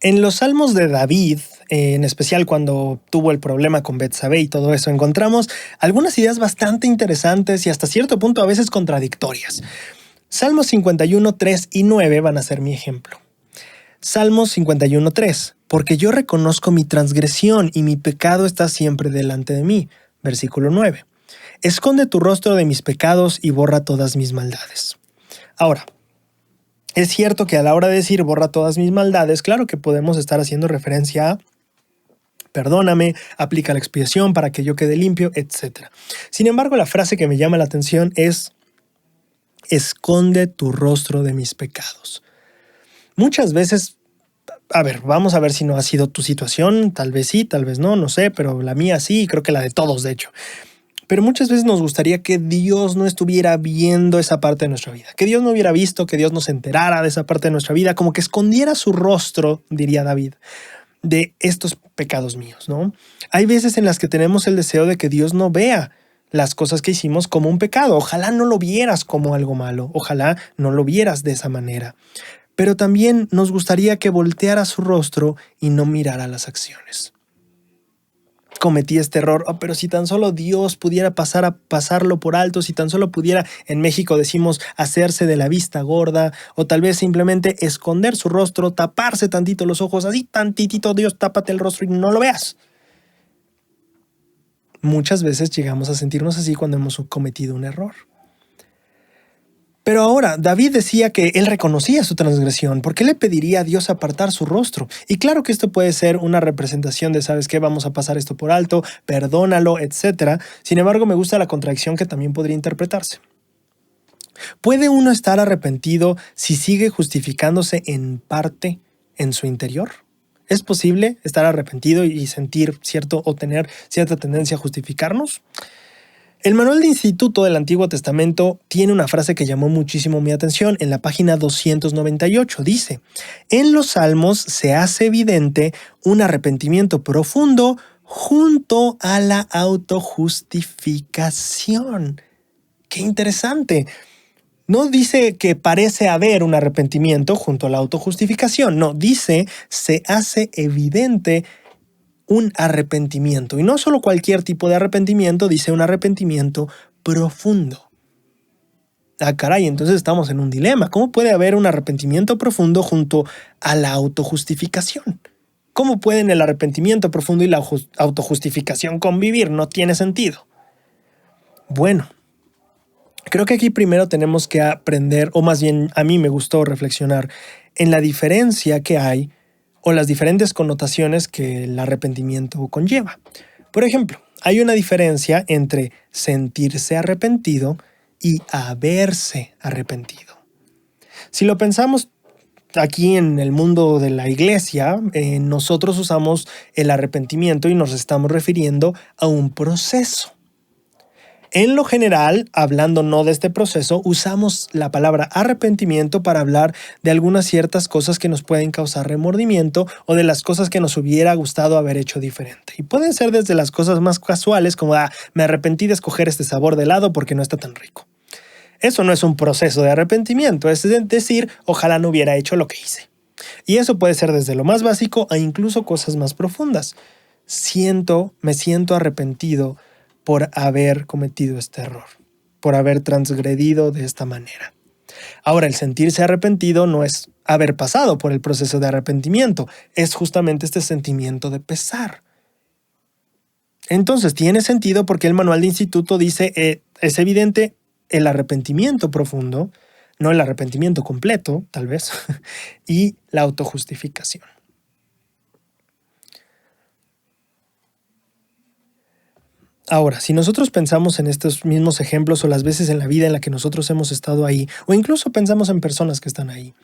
En los Salmos de David, en especial cuando tuvo el problema con Betsabé y todo eso, encontramos algunas ideas bastante interesantes y hasta cierto punto a veces contradictorias. Salmos 51, 3 y 9 van a ser mi ejemplo. Salmos 51, 3. Porque yo reconozco mi transgresión y mi pecado está siempre delante de mí. Versículo 9. Esconde tu rostro de mis pecados y borra todas mis maldades. Ahora, es cierto que a la hora de decir borra todas mis maldades, claro que podemos estar haciendo referencia a perdóname, aplica la expiación para que yo quede limpio, etc. Sin embargo, la frase que me llama la atención es esconde tu rostro de mis pecados. Muchas veces, vamos a ver si no ha sido tu situación, tal vez sí, tal vez no, no sé, pero la mía sí, creo que la de todos, de hecho. Pero muchas veces nos gustaría que Dios no estuviera viendo esa parte de nuestra vida, que Dios no hubiera visto, que Dios no se enterara de esa parte de nuestra vida, como que escondiera su rostro, diría David, de estos pecados míos, ¿no? Hay veces en las que tenemos el deseo de que Dios no vea las cosas que hicimos como un pecado. Ojalá no lo vieras como algo malo, ojalá no lo vieras de esa manera. Pero también nos gustaría que volteara su rostro y no mirara las acciones. Cometí este error, pero si tan solo Dios pudiera pasarlo por alto, si tan solo pudiera, en México decimos, hacerse de la vista gorda, o tal vez simplemente esconder su rostro, taparse tantito los ojos, así tantitito, Dios, tápate el rostro y no lo veas. Muchas veces llegamos a sentirnos así cuando hemos cometido un error. Pero ahora, David decía que él reconocía su transgresión. ¿Por qué le pediría a Dios apartar su rostro? Y claro que esto puede ser una representación de, ¿sabes qué? Vamos a pasar esto por alto, perdónalo, etc. Sin embargo, me gusta la contradicción que también podría interpretarse. ¿Puede uno estar arrepentido si sigue justificándose en parte en su interior? ¿Es posible estar arrepentido y sentir cierto o tener cierta tendencia a justificarnos? El Manual de Instituto del Antiguo Testamento tiene una frase que llamó muchísimo mi atención en la página 298. Dice, en los Salmos se hace evidente un arrepentimiento profundo junto a la autojustificación. ¡Qué interesante! No dice que parece haber un arrepentimiento junto a la autojustificación. No, dice se hace evidente un arrepentimiento. Y no solo cualquier tipo de arrepentimiento, dice un arrepentimiento profundo. Ah, caray, entonces estamos en un dilema. ¿Cómo puede haber un arrepentimiento profundo junto a la autojustificación? ¿Cómo pueden el arrepentimiento profundo y la autojustificación convivir? No tiene sentido. Bueno, creo que aquí primero tenemos que aprender, o más bien a mí me gustó reflexionar en la diferencia que hay o las diferentes connotaciones que el arrepentimiento conlleva. Por ejemplo, hay una diferencia entre sentirse arrepentido y haberse arrepentido. Si lo pensamos aquí en el mundo de la iglesia, nosotros usamos el arrepentimiento y nos estamos refiriendo a un proceso. En lo general, hablando no de este proceso, usamos la palabra arrepentimiento para hablar de algunas ciertas cosas que nos pueden causar remordimiento o de las cosas que nos hubiera gustado haber hecho diferente. Y pueden ser desde las cosas más casuales como me arrepentí de escoger este sabor de helado porque no está tan rico. Eso no es un proceso de arrepentimiento, es decir, ojalá no hubiera hecho lo que hice. Y eso puede ser desde lo más básico a incluso cosas más profundas. Me siento arrepentido por haber cometido este error, por haber transgredido de esta manera. Ahora, el sentirse arrepentido no es haber pasado por el proceso de arrepentimiento, es justamente este sentimiento de pesar. Entonces, tiene sentido porque el Manual de Instituto dice, es evidente el arrepentimiento profundo, no el arrepentimiento completo, tal vez, y la autojustificación. Ahora, si nosotros pensamos en estos mismos ejemplos o las veces en la vida en la que nosotros hemos estado ahí, o incluso pensamos en personas que están ahí,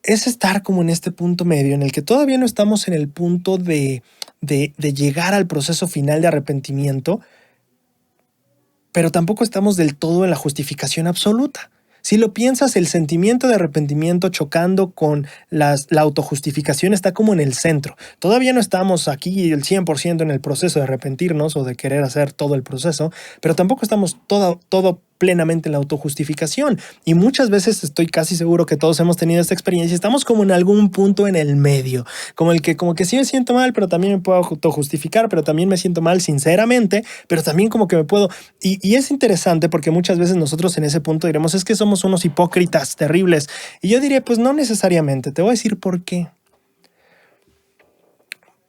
es estar como en este punto medio en el que todavía no estamos en el punto de llegar al proceso final de arrepentimiento, pero tampoco estamos del todo en la justificación absoluta. Si lo piensas, el sentimiento de arrepentimiento chocando con la autojustificación está como en el centro. Todavía no estamos aquí el 100% en el proceso de arrepentirnos o de querer hacer todo el proceso, pero tampoco estamos todo plenamente en la autojustificación. Y muchas veces estoy casi seguro que todos hemos tenido esta experiencia. Estamos como en algún punto en el medio, como que sí me siento mal, pero también me puedo autojustificar, pero también me siento mal sinceramente, pero también como que me puedo... Y es interesante porque muchas veces nosotros en ese punto diremos, es que somos unos hipócritas terribles. Y yo diré, pues no necesariamente. Te voy a decir por qué.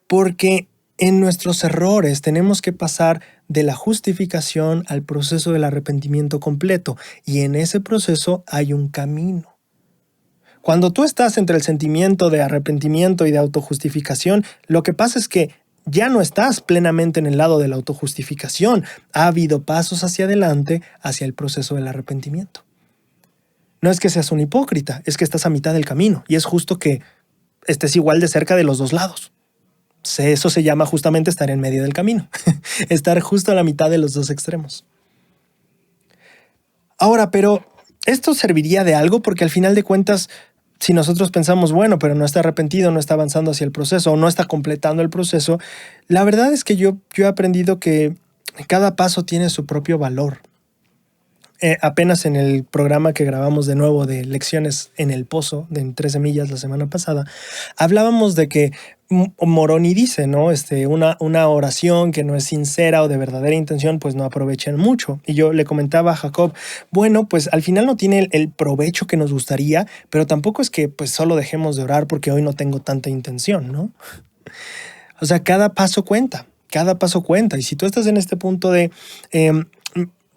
Porque en nuestros errores tenemos que pasar de la justificación al proceso del arrepentimiento completo, y en ese proceso hay un camino. Cuando tú estás entre el sentimiento de arrepentimiento y de autojustificación, lo que pasa es que ya no estás plenamente en el lado de la autojustificación. Ha habido pasos hacia adelante hacia el proceso del arrepentimiento. No es que seas un hipócrita, es que estás a mitad del camino, y es justo que estés igual de cerca de los dos lados. Eso se llama justamente estar en medio del camino, estar justo a la mitad de los dos extremos. Ahora, pero esto serviría de algo, porque al final de cuentas, si nosotros pensamos, bueno, pero no está arrepentido, no está avanzando hacia el proceso o no está completando el proceso, la verdad es que yo he aprendido que cada paso tiene su propio valor. Apenas en el programa que grabamos de nuevo de Lecciones en el Pozo, de 13 millas la semana pasada, hablábamos de que Moroni dice, ¿no? Una oración que no es sincera o de verdadera intención, pues no aprovechan mucho. Y yo le comentaba a Jacob, bueno, pues al final no tiene el provecho que nos gustaría, pero tampoco es que pues solo dejemos de orar porque hoy no tengo tanta intención, ¿no? O sea, cada paso cuenta. Cada paso cuenta. Y si tú estás en este punto de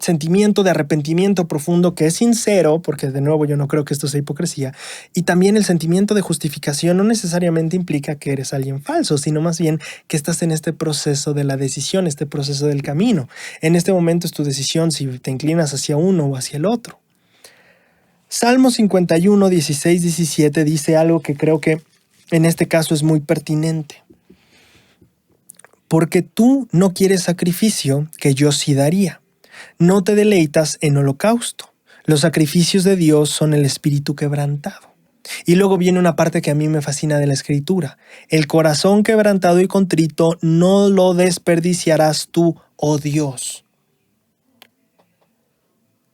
sentimiento de arrepentimiento profundo que es sincero, porque de nuevo yo no creo que esto sea hipocresía, y también el sentimiento de justificación no necesariamente implica que eres alguien falso, sino más bien que estás en este proceso de la decisión, este proceso del camino. En este momento es tu decisión si te inclinas hacia uno o hacia el otro. Salmo 51, 16, 17 dice algo que creo que en este caso es muy pertinente. Porque tú no quieres sacrificio que yo sí daría. No te deleitas en holocausto. Los sacrificios de Dios son el espíritu quebrantado. Y luego viene una parte que a mí me fascina de la Escritura. El corazón quebrantado y contrito no lo desperdiciarás tú, oh Dios.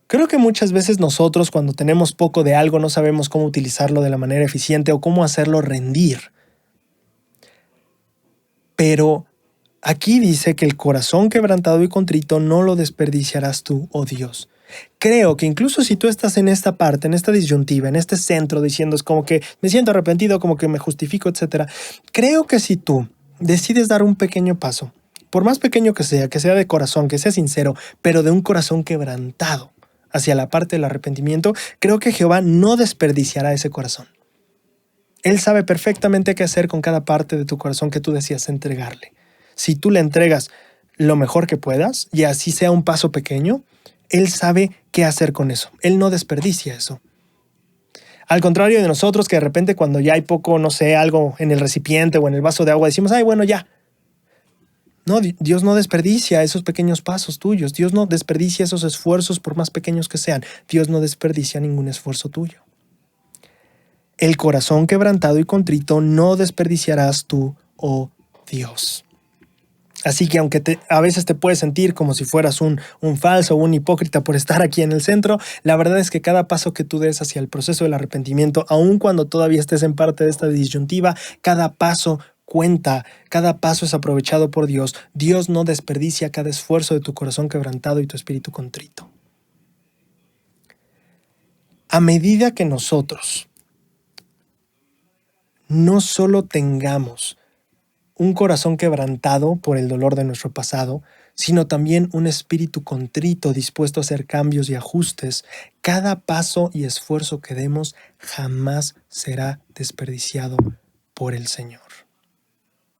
Creo que muchas veces nosotros, cuando tenemos poco de algo, no sabemos cómo utilizarlo de la manera eficiente o cómo hacerlo rendir. Pero aquí dice que el corazón quebrantado y contrito no lo desperdiciarás tú, oh Dios. Creo que incluso si tú estás en esta parte, en esta disyuntiva, en este centro, diciendo es como que me siento arrepentido, como que me justifico, etc. Creo que si tú decides dar un pequeño paso, por más pequeño que sea de corazón, que sea sincero, pero de un corazón quebrantado hacia la parte del arrepentimiento, creo que Jehová no desperdiciará ese corazón. Él sabe perfectamente qué hacer con cada parte de tu corazón que tú deseas entregarle. Si tú le entregas lo mejor que puedas, y así sea un paso pequeño, Él sabe qué hacer con eso. Él no desperdicia eso. Al contrario de nosotros, que de repente cuando ya hay poco, no sé, algo en el recipiente o en el vaso de agua, decimos, ay, bueno, ya. No, Dios no desperdicia esos pequeños pasos tuyos. Dios no desperdicia esos esfuerzos por más pequeños que sean. Dios no desperdicia ningún esfuerzo tuyo. El corazón quebrantado y contrito no desperdiciarás tú, oh Dios. Así que aunque a veces te puedes sentir como si fueras un falso o un hipócrita por estar aquí en el centro, la verdad es que cada paso que tú des hacia el proceso del arrepentimiento, aun cuando todavía estés en parte de esta disyuntiva, cada paso cuenta, cada paso es aprovechado por Dios. Dios no desperdicia cada esfuerzo de tu corazón quebrantado y tu espíritu contrito. A medida que nosotros no solo tengamos un corazón quebrantado por el dolor de nuestro pasado, sino también un espíritu contrito dispuesto a hacer cambios y ajustes, cada paso y esfuerzo que demos jamás será desperdiciado por el Señor.